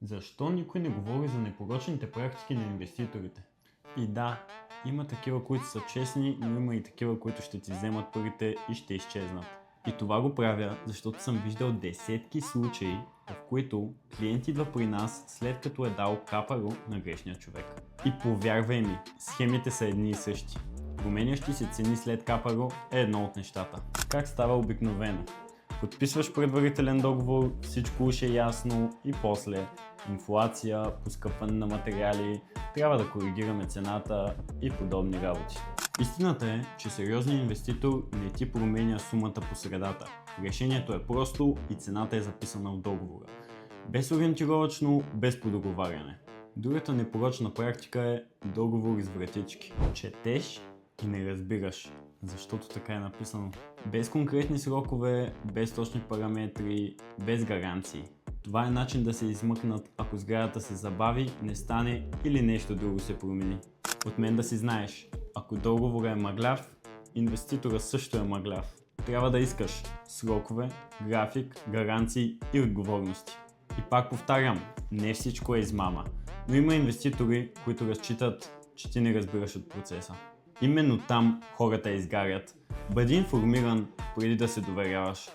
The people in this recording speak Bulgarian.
Защо никой не говори за непорочните практики на инвеститорите? И да, има такива, които са честни, но има и такива, които ще ти вземат парите и ще изчезнат. И това го правя, защото съм виждал десетки случаи, в които клиент идва при нас след като е дал капаро на грешния човек. И повярвай ми, схемите са едни и същи. Променящи се цени след капаро е едно от нещата. Как става обикновено? Подписваш предварителен договор, всичко уж е ясно и после инфлация, поскъпване на материали, трябва да коригираме цената и подобни работи. Истината е, че сериозният инвеститор не ти променя сумата по средата. Решението е просто и цената е записана в договора. Без ориентировачно, без подоговаряне. Другата непорочна практика е договор с вратички. Четеш и не разбираш, защото така е написано. Без конкретни срокове, без точни параметри, без гаранции. Това е начин да се измъкнат, ако сградата се забави, не стане или нещо друго се промени. От мен да си знаеш, ако договорът е мъгляв, инвеститорът също е мъгляв. Трябва да искаш срокове, график, гаранции и отговорности. И пак повтарям, не всичко е измама, но има инвеститори, които разчитат, че ти не разбираш от процеса. Именно там хората изгарят. Бъди информиран преди да се доверяваш.